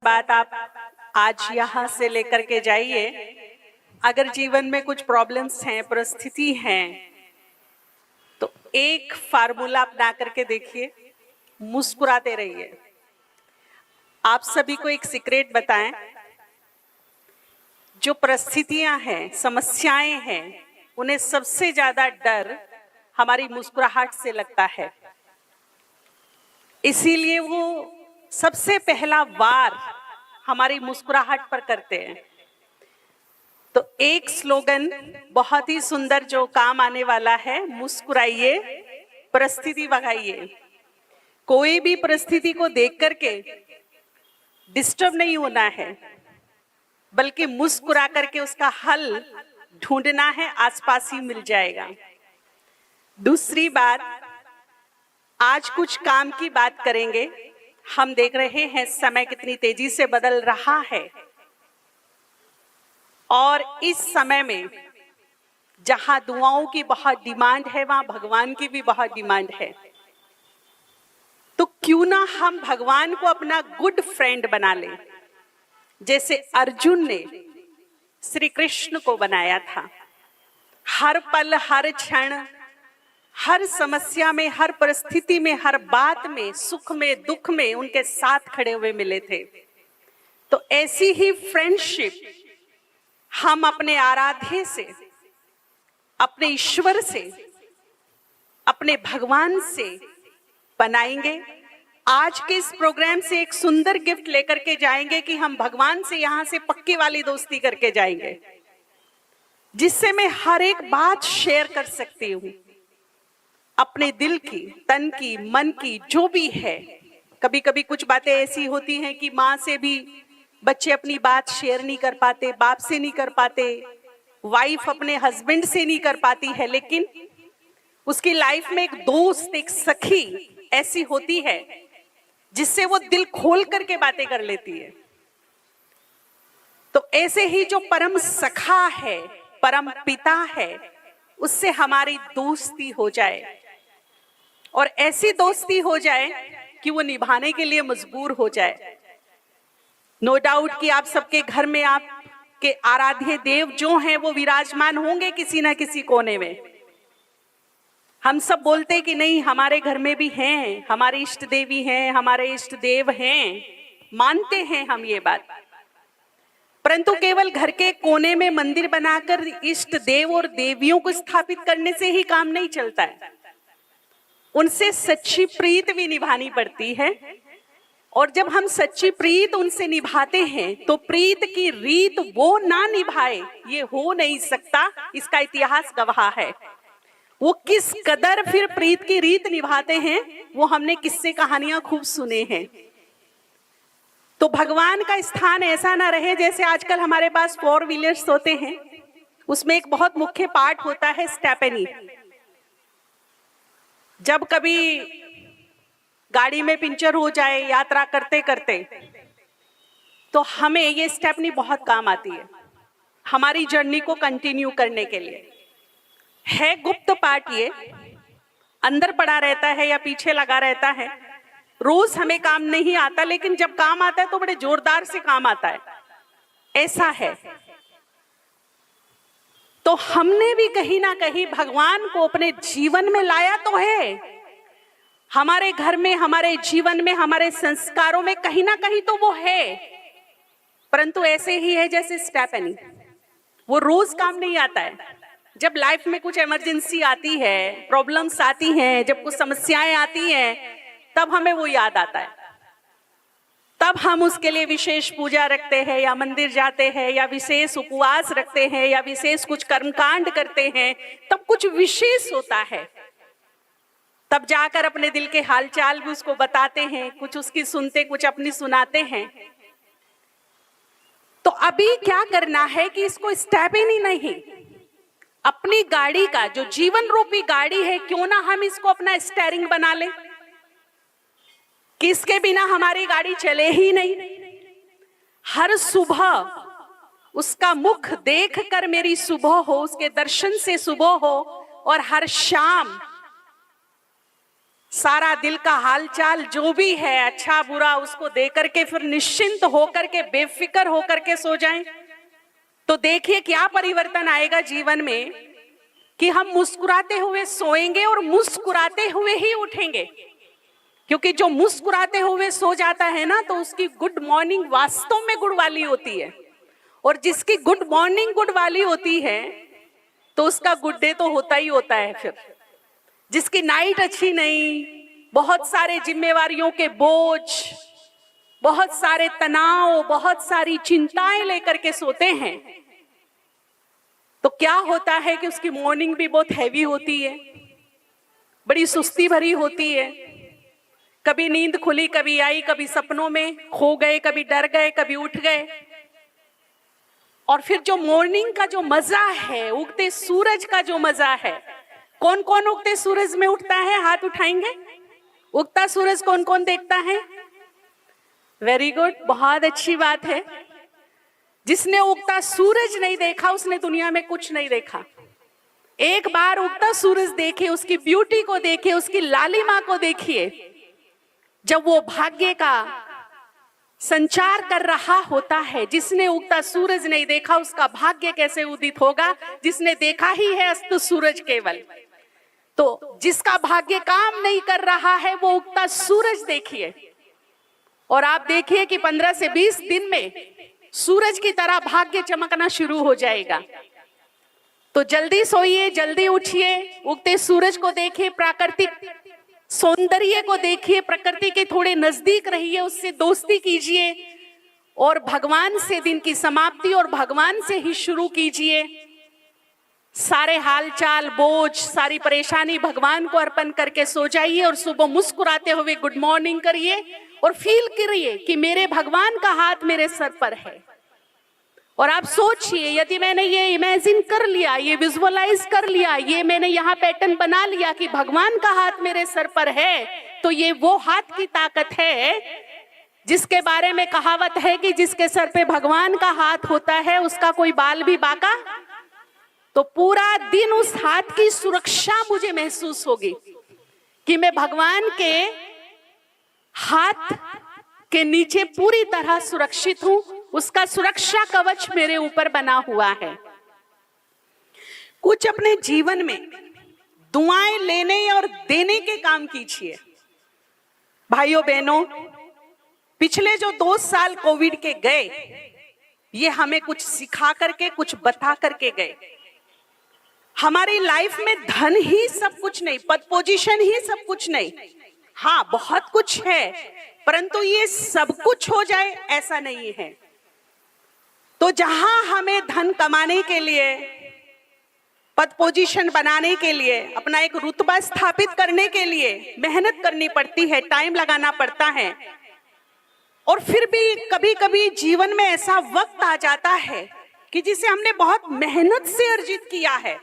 बात आप आज यहाँ से लेकर के जाइए। अगर जीवन में कुछ प्रॉब्लम्स हैं, परिस्थिति हैं, तो एक फार्मूला अपना करके देखिए, मुस्कुराते रहिए। आप सभी को एक सीक्रेट बताएं, जो परिस्थितियां हैं, समस्याएं हैं, उन्हें सबसे ज्यादा डर हमारी मुस्कुराहट से लगता है। इसीलिए वो सबसे पहला वार हमारी मुस्कुराहट पर करते हैं। तो एक स्लोगन बहुत ही सुंदर जो काम आने वाला है, मुस्कुराइए, परिस्थिति भगाइए। कोई भी परिस्थिति को देख करके डिस्टर्ब नहीं होना है, बल्कि मुस्कुरा करके उसका हल ढूंढना है, आसपास ही मिल जाएगा। दूसरी बात, आज कुछ काम की बात करेंगे। हम देख रहे हैं समय कितनी तेजी से बदल रहा है, और इस समय में जहां दुआओं की बहुत डिमांड है, वहां भगवान की भी बहुत डिमांड है। तो क्यों ना हम भगवान को अपना गुड फ्रेंड बना लें, जैसे अर्जुन ने श्री कृष्ण को बनाया था। हर पल, हर क्षण, हर समस्या में, हर परिस्थिति में, हर बात में, सुख में, दुख में उनके साथ खड़े हुए मिले थे। तो ऐसी ही फ्रेंडशिप हम अपने आराध्य से, अपने ईश्वर से, अपने भगवान से बनाएंगे। आज के इस प्रोग्राम से एक सुंदर गिफ्ट लेकर के जाएंगे कि हम भगवान से यहां से पक्की वाली दोस्ती करके जाएंगे, जिससे मैं हर एक बात शेयर कर सकती हूँ, अपने दिल की, तन की, मन की, जो भी है। कभी कभी कुछ बातें ऐसी होती हैं कि माँ से भी बच्चे अपनी बात शेयर नहीं कर पाते, बाप से नहीं कर पाते, वाइफ अपने हस्बैंड से नहीं कर पाती है, लेकिन उसकी लाइफ में एक दोस्त, एक सखी ऐसी होती है जिससे वो दिल खोल करके बातें कर लेती है। तो ऐसे ही जो परम सखा है, परम पिता है, उससे हमारी दोस्ती हो जाए, और ऐसी दोस्ती हो जाए कि वो निभाने के लिए मजबूर हो जाए। नो डाउट कि आप सबके घर में आपके आराध्य देव जो हैं वो विराजमान होंगे किसी ना किसी कोने में। हम सब बोलते हैं कि नहीं, हमारे घर में भी हैं, हमारी इष्ट देवी हैं, हमारे इष्ट देव हैं, मानते हैं हम ये बात। परंतु केवल घर के कोने में मंदिर बनाकर इष्ट देव और देवियों को स्थापित करने से ही काम नहीं चलता है। उनसे सच्ची प्रीत भी निभानी पड़ती है, और जब हम सच्ची प्रीत उनसे निभाते हैं तो प्रीत की रीत वो ना निभाए, ये हो नहीं सकता। इसका इतिहास गवाह है। वो किस कदर फिर प्रीत की रीत निभाते हैं, वो हमने किस्से कहानियां खूब सुने हैं। तो भगवान का स्थान ऐसा ना रहे जैसे आजकल हमारे पास 4 व्हीलर्स होते हैं, उसमें एक बहुत मुख्य पार्ट होता है स्टेपनी। जब कभी गाड़ी में पंचर हो जाए यात्रा करते करते, तो हमें ये स्टेपनी बहुत काम आती है हमारी जर्नी को कंटिन्यू करने के लिए। है गुप्त पार्ट, ये अंदर पड़ा रहता है या पीछे लगा रहता है, रोज हमें काम नहीं आता, लेकिन जब काम आता है तो बड़े जोरदार से काम आता है, ऐसा है। तो हमने भी कहीं ना कहीं भगवान को अपने जीवन में लाया तो है, हमारे घर में, हमारे जीवन में, हमारे संस्कारों में कहीं ना कहीं तो वो है, परंतु ऐसे ही है जैसे स्टेपनी, वो रोज काम नहीं आता है। जब लाइफ में कुछ इमरजेंसी आती है, प्रॉब्लम्स आती हैं, जब कुछ समस्याएं आती हैं, तब हमें वो याद आता है। तब हम उसके लिए विशेष पूजा रखते हैं, या मंदिर जाते हैं, या विशेष उपवास रखते हैं, या विशेष कुछ कर्मकांड करते हैं। तब कुछ विशेष होता है, तब जाकर अपने दिल के हालचाल भी उसको बताते हैं, कुछ उसकी सुनते, कुछ अपनी सुनाते हैं। तो अभी क्या करना है कि इसको स्टेपनी नहीं, अपनी गाड़ी का जो जीवन रूपी गाड़ी है, क्यों ना हम इसको अपना स्टीयरिंग बना लें, कि इसके बिना हमारी गाड़ी चले ही नहीं। हर सुबह उसका मुख देखकर मेरी सुबह हो, उसके दर्शन से सुबह हो, और हर शाम सारा दिल का हालचाल जो भी है अच्छा बुरा उसको दे करके फिर निश्चिंत होकर के बेफिक्र होकर के सो जाएं, तो देखिए क्या परिवर्तन आएगा जीवन में कि हम मुस्कुराते हुए सोएंगे और मुस्कुराते हुए ही उठेंगे। क्योंकि जो मुस्कुराते हुए सो जाता है ना, तो उसकी गुड मॉर्निंग वास्तव में गुड वाली होती है, और जिसकी गुड मॉर्निंग गुड वाली होती है तो उसका गुड डे तो होता ही होता है। फिर जिसकी नाइट अच्छी नहीं, बहुत सारे जिम्मेवारियों के बोझ, बहुत सारे तनाव, बहुत सारी चिंताएं लेकर के सोते हैं, तो क्या होता है कि उसकी मॉर्निंग भी बहुत हैवी होती है, बड़ी सुस्ती भरी होती है। कभी नींद खुली, कभी आई, कभी सपनों में खो गए, कभी डर गए, कभी उठ गए। और फिर जो मॉर्निंग का जो मजा है, उगते सूरज का जो मजा है, कौन कौन उगते सूरज में उठता है? हाथ उठाएंगे। उगता सूरज कौन कौन देखता है? वेरी गुड, बहुत अच्छी बात है। जिसने उगता सूरज नहीं देखा उसने दुनिया में कुछ नहीं देखा। एक बार उगता सूरज देखिए, उसकी ब्यूटी को देखिए, उसकी लालिमा को देखिए। जब वो भाग्य का संचार कर रहा होता है, जिसने उगता सूरज नहीं देखा उसका भाग्य कैसे उदित होगा? जिसने देखा ही है अस्त सूरज केवल। तो जिसका भाग्य काम नहीं कर रहा है वो उगता सूरज देखिए, और आप देखिए कि 15 से 20 दिन में सूरज की तरह भाग्य चमकना शुरू हो जाएगा। तो जल्दी सोइए, जल्दी उठिए, उगते सूरज को देखिए, प्राकृतिक सौंदर्य को देखिए, प्रकृति के थोड़े नजदीक रहिए, उससे दोस्ती कीजिए, और भगवान से दिन की समाप्ति और भगवान से ही शुरू कीजिए। सारे हालचाल, बोझ, सारी परेशानी भगवान को अर्पण करके सो जाइए, और सुबह मुस्कुराते हुए गुड मॉर्निंग करिए, और फील करिए कि मेरे भगवान का हाथ मेरे सर पर है। और आप सोचिए, यदि मैंने ये इमेजिन कर लिया, ये विजुअलाइज कर लिया, ये मैंने यहाँ पैटर्न बना लिया कि भगवान का हाथ मेरे सर पर है, तो ये वो हाथ की ताकत है जिसके बारे में कहावत है कि जिसके सर पे भगवान का हाथ होता है उसका कोई बाल भी बाका। तो पूरा दिन उस हाथ की सुरक्षा मुझे महसूस होगी कि मैं भगवान के हाथ के नीचे पूरी तरह सुरक्षित हूं, उसका सुरक्षा कवच मेरे ऊपर बना हुआ है। कुछ अपने जीवन में दुआएं लेने और देने के काम कीजिए। भाइयों बहनों, पिछले जो 2 साल कोविड के गए, ये हमें कुछ सिखा करके, कुछ बता करके गए। हमारी लाइफ में धन ही सब कुछ नहीं, पद पोजीशन ही सब कुछ नहीं। हाँ, बहुत कुछ है, परंतु ये सब कुछ हो जाए ऐसा नहीं है। तो जहां हमें धन कमाने के लिए, पद पोजीशन बनाने के लिए, अपना एक रुतबा स्थापित करने के लिए मेहनत करनी पड़ती है, टाइम लगाना पड़ता है, और फिर भी कभी कभी जीवन में ऐसा वक्त आ जाता है कि जिसे हमने बहुत मेहनत से अर्जित किया है,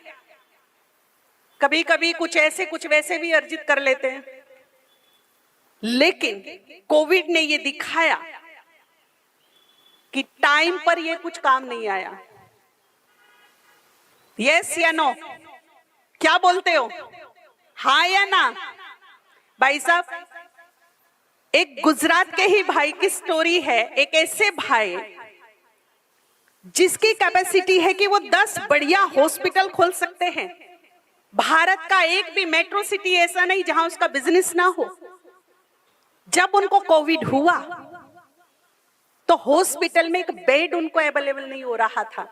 कभी कभी कुछ ऐसे कुछ वैसे भी अर्जित कर लेते हैं, लेकिन कोविड ने ये दिखाया कि टाइम पर ये कुछ काम नहीं आया। यस या नो? क्या बोलते हो, हाँ या ना? भाई साहब, एक गुजरात के ही भाई की स्टोरी है। एक ऐसे भाई जिसकी कैपेसिटी है कि वो 10 बढ़िया हॉस्पिटल खोल सकते हैं। भारत का एक भी मेट्रो सिटी ऐसा नहीं जहां उसका बिजनेस ना हो। जब उनको कोविड हुआ तो हॉस्पिटल में एक बेड उनको अवेलेबल नहीं हो रहा था।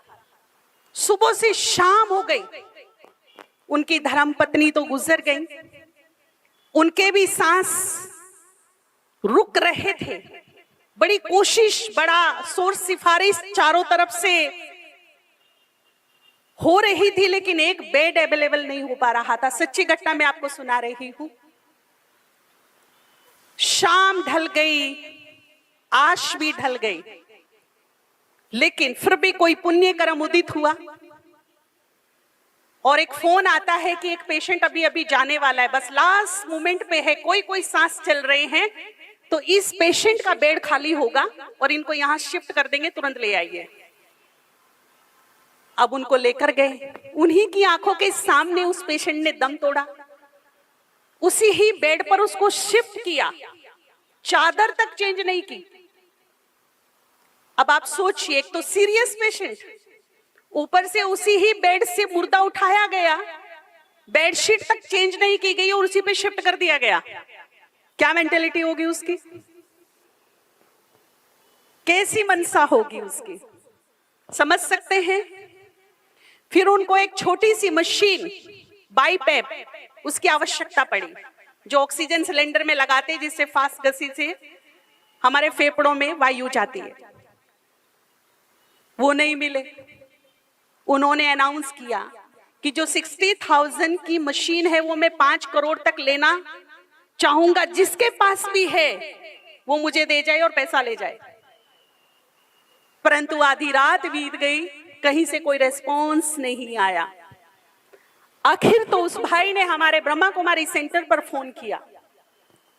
सुबह से शाम हो गई, उनकी धर्मपत्नी तो गुजर गई, उनके भी सांस रुक रहे थे। बड़ी कोशिश, बड़ा सोर्स सिफारिश चारों तरफ से हो रही थी, लेकिन एक बेड अवेलेबल नहीं हो पा रहा था। सच्ची घटना मैं आपको सुना रही हूं। शाम ढल गई, आश भी ढल गई, लेकिन फिर भी कोई पुण्य कर्म उदित हुआ, और एक फोन आता है कि एक पेशेंट अभी अभी जाने वाला है, बस लास्ट मोमेंट पे है, कोई सांस चल रहे हैं, तो इस पेशेंट का बेड खाली होगा और इनको यहां शिफ्ट कर देंगे, तुरंत ले आइए। अब उनको लेकर गए, उन्हीं की आंखों के सामने उस पेशेंट ने दम तोड़ा। उसी ही बेड पर उसको शिफ्ट किया, चादर तक चेंज नहीं की। अब आप सोचिए, एक तो सीरियस पेशेंट, ऊपर से उसी ही बेड से मुर्दा उठाया गया, बेडशीट तक चेंज नहीं की गई और उसी पे शिफ्ट कर दिया गया। क्या मेंटेलिटी होगी उसकी, कैसी मनसा होगी उसकी, समझ सकते हैं। फिर उनको एक छोटी सी मशीन बाईपैप उसकी आवश्यकता पड़ी, जो ऑक्सीजन सिलेंडर में लगाते, जिससे फास्ट गति से हमारे फेफड़ों में वायु जाती है। वो नहीं मिले। उन्होंने अनाउंस किया कि जो 60,000 की मशीन है वो मैं 5 करोड़ तक लेना चाहूंगा, जिसके पास भी है वो मुझे दे जाए और पैसा ले जाए। परंतु आधी रात बीत गई, कहीं से कोई रेस्पॉन्स नहीं आया। आखिर तो उस भाई ने हमारे ब्रह्मा कुमारी सेंटर पर फोन किया,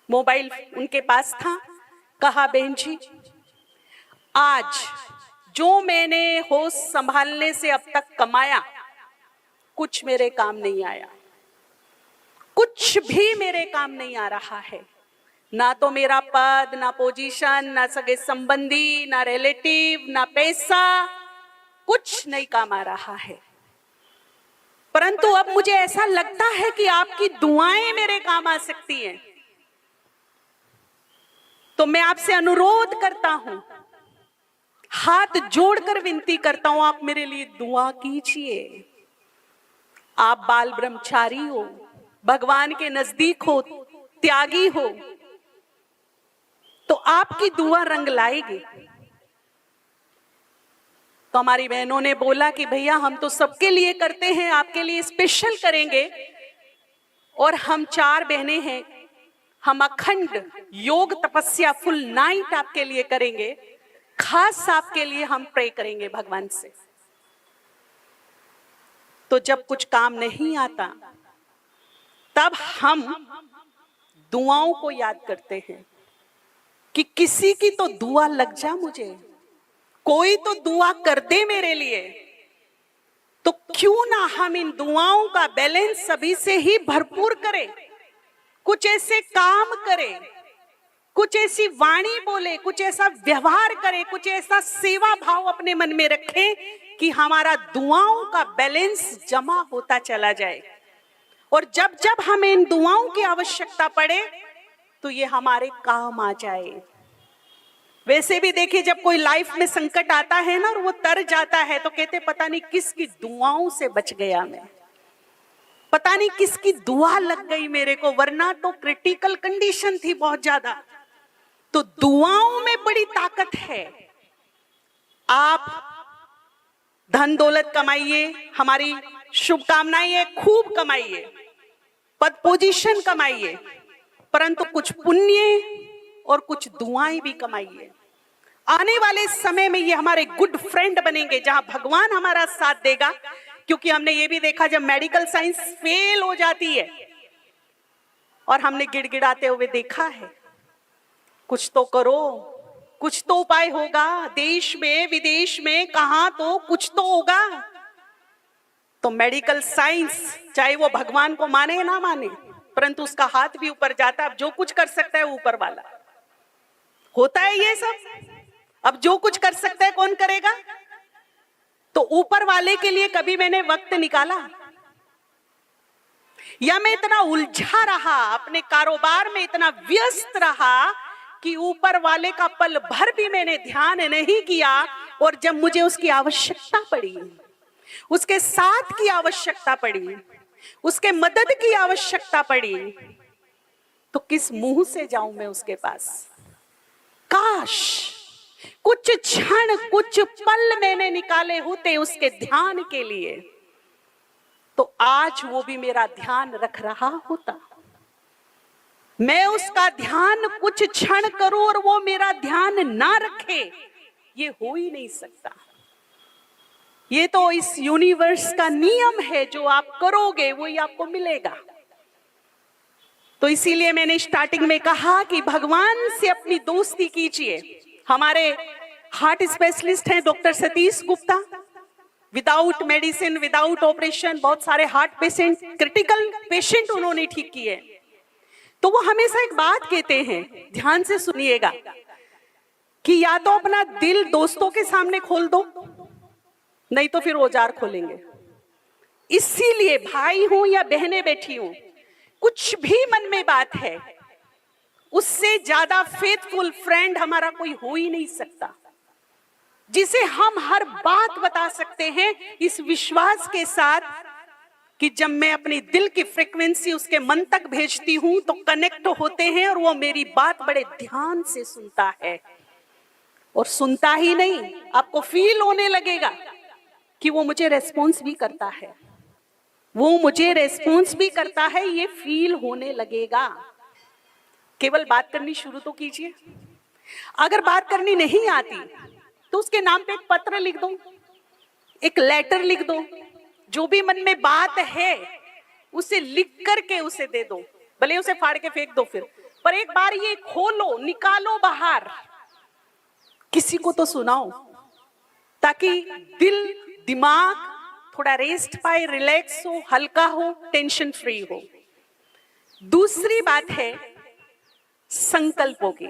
मोबाइल उनके पास था। कहा, बहन जी, आज जो मैंने होश संभालने से अब तक कमाया, कुछ मेरे काम नहीं आया, कुछ भी मेरे काम नहीं आ रहा है। ना तो मेरा पद, ना पोजीशन, ना सगे संबंधी, ना रिलेटिव, ना पैसा, कुछ नहीं काम आ रहा है। परंतु अब मुझे ऐसा लगता है कि आपकी दुआएं मेरे काम आ सकती हैं। तो मैं आपसे अनुरोध करता हूं, हाथ जोड़कर विनती करता हूं, आप मेरे लिए दुआ कीजिए। आप बाल ब्रह्मचारी हो, भगवान के नजदीक हो, त्यागी हो, तो आपकी दुआ रंग लाएगी। तो हमारी बहनों ने बोला कि भैया हम तो सबके लिए करते हैं, आपके लिए स्पेशल करेंगे। और हम 4 बहनें हैं, हम अखंड योग तपस्या फुल नाइट आपके लिए करेंगे, खास आपके लिए हम प्रे करेंगे भगवान से। तो जब कुछ काम नहीं आता तब हम दुआओं को याद करते हैं कि किसी की तो दुआ लग जा, मुझे कोई तो दुआ कर दे मेरे लिए। तो क्यों ना हम इन दुआओं का बैलेंस सभी से ही भरपूर करें, कुछ ऐसे काम करें, कुछ ऐसी वाणी बोले, कुछ ऐसा व्यवहार करें, कुछ ऐसा सेवा भाव अपने मन में रखें कि हमारा दुआओं का बैलेंस जमा होता चला जाए। और जब जब हमें इन दुआओं की आवश्यकता पड़े तो ये हमारे काम आ जाए। वैसे भी देखिए, जब कोई लाइफ में संकट आता है ना और वो तर जाता है, तो कहते पता नहीं किसकी दुआओं से बच गया मैं, पता नहीं किसकी दुआ लग गई मेरे को, वरना तो क्रिटिकल कंडीशन थी बहुत ज्यादा। तो दुआओं में बड़ी ताकत है। आप धन दौलत कमाइए, हमारी शुभकामनाएं है, खूब कमाइए, पद पोजीशन कमाइए, परंतु कुछ पुण्य और कुछ दुआएं भी कमाइए। आने वाले समय में ये हमारे गुड फ्रेंड बनेंगे, जहां भगवान हमारा साथ देगा। क्योंकि हमने ये भी देखा, जब मेडिकल साइंस फेल हो जाती है और हमने गिड़गिड़ाते हुए देखा है, कुछ तो करो, कुछ तो उपाय होगा, देश में विदेश में कहां तो कुछ तो होगा। तो मेडिकल साइंस, चाहे वो भगवान को माने ना माने, परंतु उसका हाथ भी ऊपर जाता है। अब जो कुछ कर सकता है ऊपर वाला होता है ये सब। अब जो कुछ कर सकता है कौन करेगा? तो ऊपर वाले के लिए कभी मैंने वक्त निकाला, या मैं इतना उलझा रहा, अपने कारोबार में इतना व्यस्त रहा कि ऊपर वाले का पल भर भी मैंने ध्यान नहीं किया। और जब मुझे उसकी आवश्यकता पड़ी, उसके साथ की आवश्यकता पड़ी, उसके मदद की आवश्यकता पड़ी, तो किस मुंह से जाऊं मैं उसके पास? काश कुछ क्षण, कुछ पल मैंने निकाले होते उसके ध्यान के लिए, तो आज वो भी मेरा ध्यान रख रहा होता। मैं उसका ध्यान कुछ क्षण करूं और वो मेरा ध्यान ना रखे, ये हो ही नहीं सकता। ये तो इस यूनिवर्स का नियम है, जो आप करोगे वही आपको मिलेगा। तो इसीलिए मैंने स्टार्टिंग में कहा कि भगवान से अपनी दोस्ती कीजिए। हमारे हार्ट स्पेशलिस्ट हैं doctor Satish Gupta, without medicine, without operation बहुत सारे हार्ट पेशेंट, क्रिटिकल पेशेंट उन्होंने ठीक किए। तो वो हमेशा एक बात कहते हैं, ध्यान से सुनिएगा, कि या तो अपना दिल दोस्तों के सामने खोल दो, नहीं तो फिर औजार खोलेंगे। इसीलिए भाई हूं या बहनें बैठी हूं, कुछ भी मन में बात है, उससे ज्यादा फेथफुल फ्रेंड हमारा कोई हो ही नहीं सकता, जिसे हम हर बात बता सकते हैं इस विश्वास के साथ कि जब मैं अपनी दिल की फ्रीक्वेंसी उसके मन तक भेजती हूं तो कनेक्ट होते हैं और वो मेरी बात बड़े ध्यान से सुनता है। और सुनता ही नहीं, आपको फील होने लगेगा कि वो मुझे रेस्पॉन्स भी करता है, वो मुझे रेस्पॉन्स भी करता है, ये फील होने लगेगा। केवल बात करनी शुरू तो कीजिए। अगर बात करनी नहीं आती तो उसके नाम पे एक पत्र लिख दो, एक लेटर लिख दो, जो भी मन में बात है उसे लिख करके उसे दे दो, भले उसे फाड़ के फेंक दो फिर, पर एक बार ये खोलो, निकालो बाहर, किसी को तो सुनाओ, ताकि दिल दिमाग थोड़ा रेस्ट पाए, रिलैक्स हो, हल्का हो, टेंशन फ्री हो। दूसरी बात है संकल्पों की।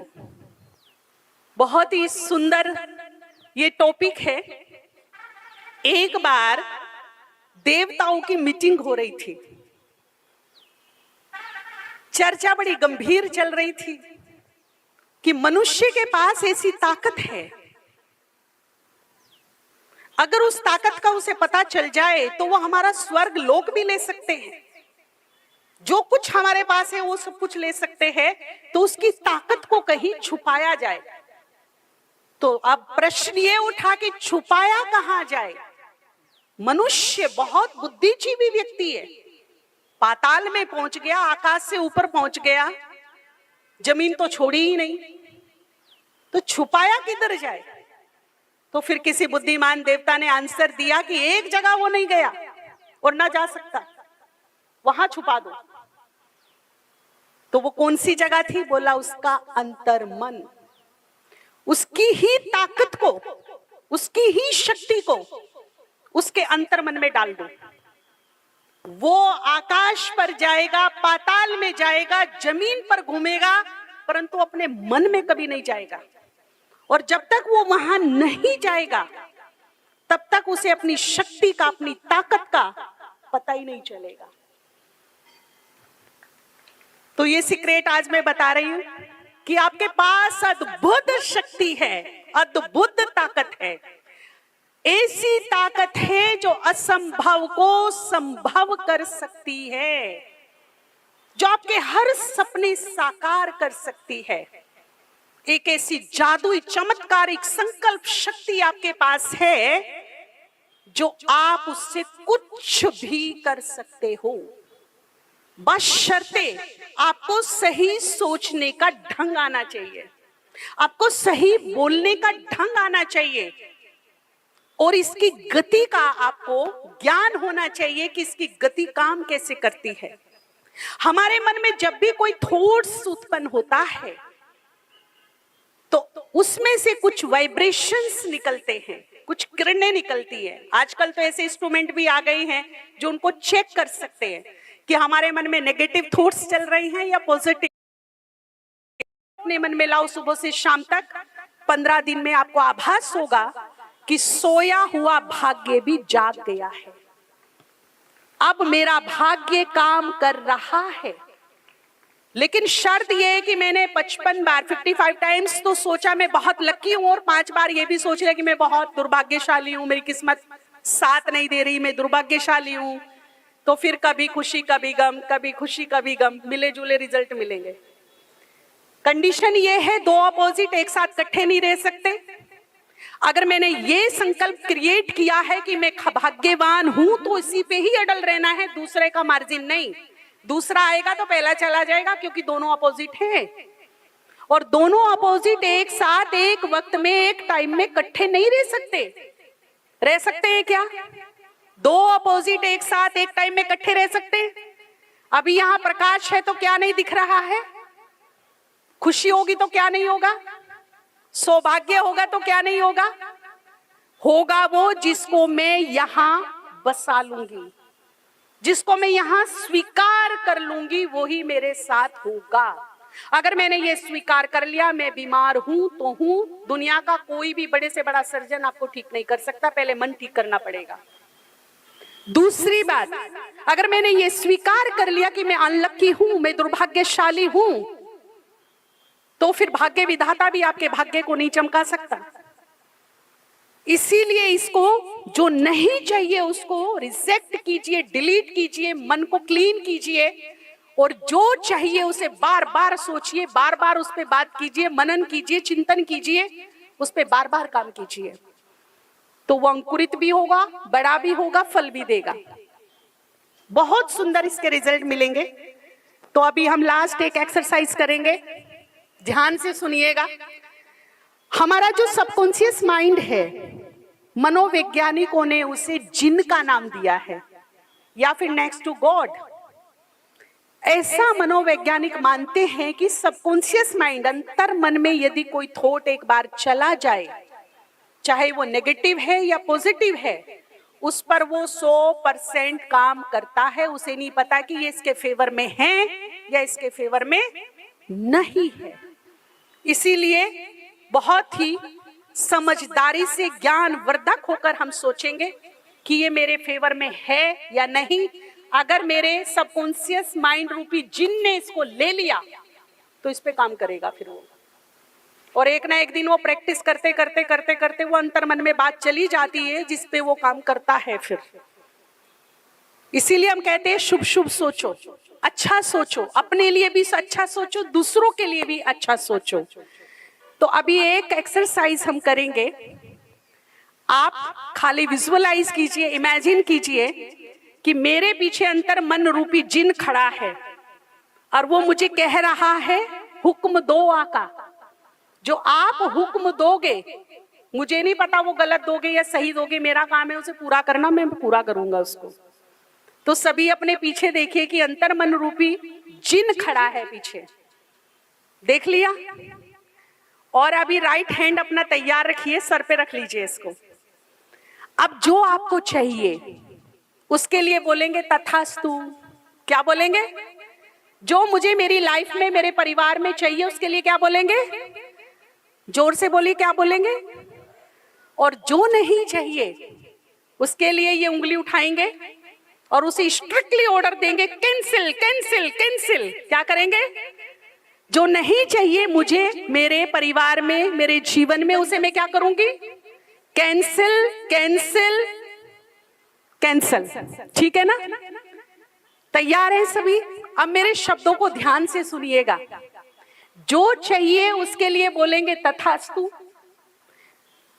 बहुत ही सुंदर ये टॉपिक है। एक बार देवताओं की मीटिंग हो रही थी, चर्चा बड़ी गंभीर चल रही थी कि मनुष्य के पास ऐसी ताकत है, अगर उस ताकत का उसे पता चल जाए तो वो हमारा स्वर्ग लोक भी ले सकते हैं, जो कुछ हमारे पास है वो सब कुछ ले सकते हैं, तो उसकी ताकत को कहीं छुपाया जाए। तो अब प्रश्न ये उठा कि छुपाया कहां जाए? मनुष्य बहुत बुद्धिजीवी व्यक्ति है, पाताल में पहुंच गया, आकाश से ऊपर पहुंच गया, जमीन तो छोड़ी ही नहीं, तो छुपाया किधर जाए? तो फिर किसी बुद्धिमान देवता ने आंसर दिया कि एक जगह वो नहीं गया और ना जा सकता, वहां छुपा दो। तो वो कौन सी जगह थी? बोला उसका अंतर्मन। उसकी ही ताकत को, उसकी ही शक्ति को उसके अंतर्मन में डाल दो। वो आकाश पर जाएगा, पाताल में जाएगा, जमीन पर घूमेगा, परंतु अपने मन में कभी नहीं जाएगा। और जब तक वो वहां नहीं जाएगा तब तक उसे अपनी शक्ति का, अपनी ताकत का पता ही नहीं चलेगा। तो ये सीक्रेट आज मैं बता रही हूं कि आपके पास अद्भुत शक्ति है, अद्भुत ताकत है। ऐसी ताकत है जो असंभव को संभव कर सकती है, जो आपके हर सपने साकार कर सकती है। एक ऐसी जादुई चमत्कारिक संकल्प शक्ति आपके पास है जो आप उससे कुछ भी कर सकते हो, बशर्ते आपको सही सोचने का ढंग आना चाहिए, आपको सही बोलने का ढंग आना चाहिए, और इसकी गति का आपको ज्ञान होना चाहिए कि इसकी गति काम कैसे करती है। हमारे मन में जब भी कोई थॉट्स उत्पन्न होता है तो उसमें से कुछ वाइब्रेशंस निकलते हैं, कुछ किरणें निकलती है। आजकल तो ऐसे इंस्ट्रूमेंट भी आ गए हैं जो उनको चेक कर सकते हैं कि हमारे मन में नेगेटिव थॉट्स चल रहे हैं या पॉजिटिव। अपने मन में लाओ, सुबह से शाम तक 15 दिन में आपको आभास होगा कि सोया हुआ भाग्य भी जाग गया है, अब मेरा भाग्य काम कर रहा है। लेकिन शर्त यह है कि मैंने 55 बार 55 टाइम्स तो सोचा मैं बहुत लकी हूं, और 5 बार ये भी सोच लिया कि मैं बहुत दुर्भाग्यशाली हूं, मेरी किस्मत साथ नहीं दे रही, मैं दुर्भाग्यशाली हूं। तो फिर कभी खुशी कभी गम, कभी खुशी कभी गम, मिले जुले रिजल्ट मिलेंगे। कंडीशन ये है, दो अपोजिट एक साथ इकट्ठे नहीं रह सकते। अगर मैंने ये संकल्प क्रिएट किया है कि मैं भाग्यवान हूं तो इसी पे ही अड़ल रहना है, दूसरे का मार्जिन नहीं। दूसरा आएगा तो पहला चला जाएगा, क्योंकि दोनों अपोजिट हैं, और दोनों अपोजिट एक साथ एक वक्त में एक टाइम में इकट्ठे नहीं रह सकते। रह सकते हैं क्या? दो अपोजिट एक साथ एक टाइम में इकट्ठे रह सकते हैं? अभी यहां प्रकाश है तो क्या नहीं दिख रहा है? खुशी होगी तो क्या नहीं होगा? सौभाग्य होगा तो क्या नहीं होगा? होगा वो जिसको मैं यहां बसा लूंगी। जिसको मैं यहां स्वीकार कर लूंगी वो ही मेरे साथ होगा। अगर मैंने ये स्वीकार कर लिया मैं बीमार हूं तो हूं, दुनिया का कोई भी बड़े से बड़ा सर्जन आपको ठीक नहीं कर सकता, पहले मन ठीक करना पड़ेगा। दूसरी बात, अगर मैंने ये स्वीकार कर लिया कि मैं अनलकी हूं, मैं दुर्भाग्यशाली हूं, तो फिर भाग्य विधाता भी आपके भाग्य को नहीं चमका सकता। इसीलिए इसको जो नहीं चाहिए उसको रिजेक्ट कीजिए, डिलीट कीजिए, मन को क्लीन कीजिए, और जो चाहिए उसे बार बार सोचिए, बार बार उस पर बात कीजिए, मनन कीजिए, चिंतन कीजिए, उस पर बार बार काम कीजिए, तो वो अंकुरित भी होगा, बड़ा भी होगा, फल भी देगा। बहुत सुंदर इसके रिजल्ट मिलेंगे। तो अभी हम लास्ट एक एक्सरसाइज करेंगे, ध्यान से सुनिएगा। हमारा जो सबकॉन्शियस माइंड है, मनोवैज्ञानिकों ने उसे जिन का नाम दिया है, या फिर नेक्स्ट टू गॉड। ऐसा मनोवैज्ञानिक मानते हैं कि सबकॉन्शियस माइंड, अंतर मन में यदि कोई थॉट एक बार चला जाए, चाहे वो नेगेटिव है या पॉजिटिव है, उस पर वो 100% काम करता है। उसे नहीं पता कि ये इसके फेवर में है या इसके फेवर में नहीं है। इसीलिए बहुत ही समझदारी से, ज्ञानवर्धक होकर हम सोचेंगे कि ये मेरे फेवर में है या नहीं। अगर मेरे सबकॉन्शियस माइंड रूपी जिन ने इसको ले लिया तो इस पे काम करेगा फिर वो, और एक ना एक दिन वो प्रैक्टिस करते करते करते करते वो अंतर मन में बात चली जाती है जिस पे वो काम करता है फिर। इसीलिए हम कहते हैं शुभ शुभ सोचो, अच्छा सोचो, अपने लिए भी अच्छा सोचो, दूसरों के लिए भी अच्छा सोचो। तो अभी एक एक्सरसाइज हम करेंगे, आप खाली विजुअलाइज कीजिए, इमेजिन कीजिए कि मेरे पीछे अंतर मन रूपी जिन खड़ा है और वो मुझे कह रहा है हुक्म दो आका। जो आप हुक्म दोगे, मुझे नहीं पता वो गलत दोगे या सही दोगे, मेरा काम है उसे पूरा करना, मैं पूरा करूंगा उसको। तो सभी अपने पीछे देखिए कि अंतर मन रूपी जिन खड़ा है पीछे, देख लिया। और अभी राइट हैंड अपना तैयार रखिए, सर पे रख लीजिए इसको। अब जो आपको चाहिए उसके लिए बोलेंगे तथास्तु। क्या बोलेंगे? जो मुझे मेरी लाइफ में, मेरे परिवार में चाहिए उसके लिए क्या बोलेंगे? जोर से बोलिए, क्या बोलेंगे? और जो नहीं चाहिए उसके लिए ये उंगली उठाएंगे और उसे स्ट्रिक्टली ऑर्डर देंगे, कैंसिल कैंसिल कैंसिल। क्या करेंगे? जो नहीं चाहिए मुझे मेरे परिवार में, मेरे जीवन में, उसे मैं क्या करूंगी? Cancel cancel cancel. ठीक है ना? तैयार है सभी? अब मेरे शब्दों को ध्यान से सुनिएगा। जो चाहिए उसके लिए बोलेंगे तथास्तु,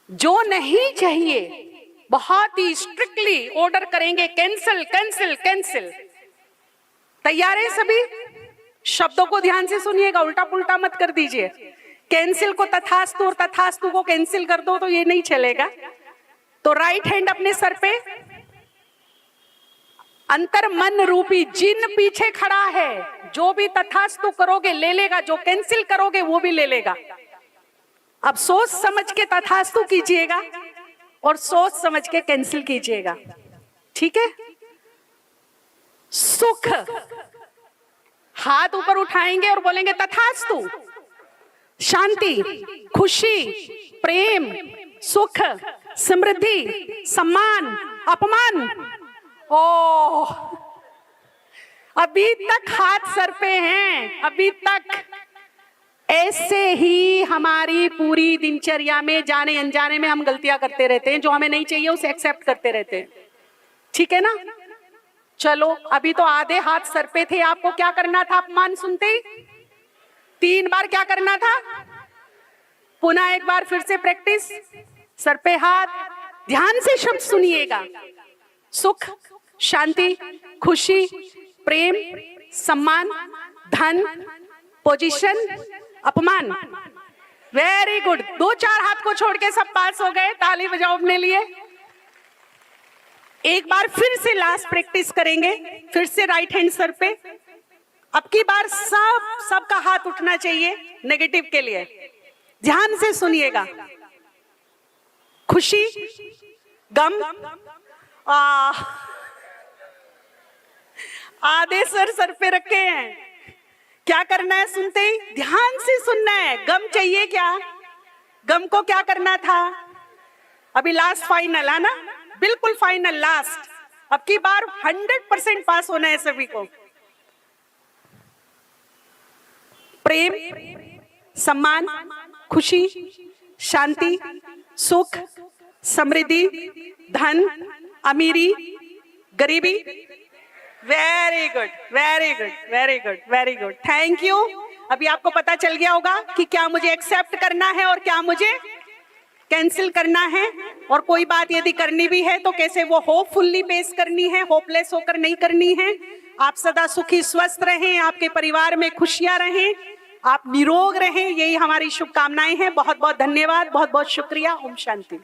जो नहीं चाहिए बहुत ही स्ट्रिक्टली ऑर्डर करेंगे, कैंसिल कैंसिल कैंसिल। तैयार है सभी? शब्दों को ध्यान से सुनिएगा, उल्टा पुल्टा मत कर दीजिए। कैंसिल को तथास्तु और तथास्तु को कैंसिल कर दो तो ये नहीं चलेगा। तो राइट हैंड अपने सर पे, अंतर मन रूपी जिन पीछे खड़ा है। जो भी तथास्तु करोगे ले लेगा, जो कैंसिल करोगे वो भी ले लेगा। अब सोच समझ के तथास्तु कीजिएगा और सोच समझ के कैंसिल कीजिएगा। ठीक है? सुख, हाथ ऊपर उठाएंगे और बोलेंगे तथास्तु। शांति, खुशी, प्रेम, सुख, समृद्धि, सम्मान, अपमान। ओह, अभी तक हाथ सर पे हैं, अभी तक। ऐसे ही हमारी पूरी दिनचर्या में जाने अनजाने में हम गलतियां करते रहते हैं। जो हमें नहीं चाहिए उसे एक्सेप्ट करते रहते हैं। ठीक है ना? चलो, अभी तो आधे हाथ सर पे थे। आपको क्या करना था? अपमान सुनते ही 3 बार क्या करना था? पुनः एक बार फिर से प्रैक्टिस। सर पे हाथ, ध्यान से शब्द सुनिएगा। सुख, शांति, खुशी, प्रेम, सम्मान, धन, पोजीशन, अपमान। Very good. 2-4 हाथ को छोड़ के सब पास हो गए। ताली बजाओ अपने लिए। एक बार फिर से लास्ट प्रैक्टिस करेंगे। फिर से राइट हैंड सर पे। अब की बार सबका हाथ उठना चाहिए नेगेटिव के लिए। ध्यान से सुनिएगा। खुशी, गम, आधे सर पे रखे हैं। क्या करना है सुनते ही? ध्यान से सुनना है। गम चाहिए क्या? गम को क्या करना था? अभी लास्ट फाइनल है ना, बिल्कुल फाइनल लास्ट। अब की बार 100% पास होना है सभी को। प्रेम, सम्मान, खुशी, शांति, सुख, समृद्धि, धन, अमीरी, गरीबी। Very good, very good, very good, very good, thank you. अभी आपको पता चल गया होगा कि क्या मुझे एक्सेप्ट करना है और क्या मुझे कैंसिल करना है। और कोई बात यदि करनी भी है तो कैसे वो होपफुल्ली बेस करनी है, होपलेस होकर नहीं करनी है। आप सदा सुखी स्वस्थ रहें, आपके परिवार में खुशियां रहें, आप निरोग रहें, यही हमारी शुभकामनाएं हैं। बहुत बहुत धन्यवाद, बहुत बहुत शुक्रिया। ओम शांति।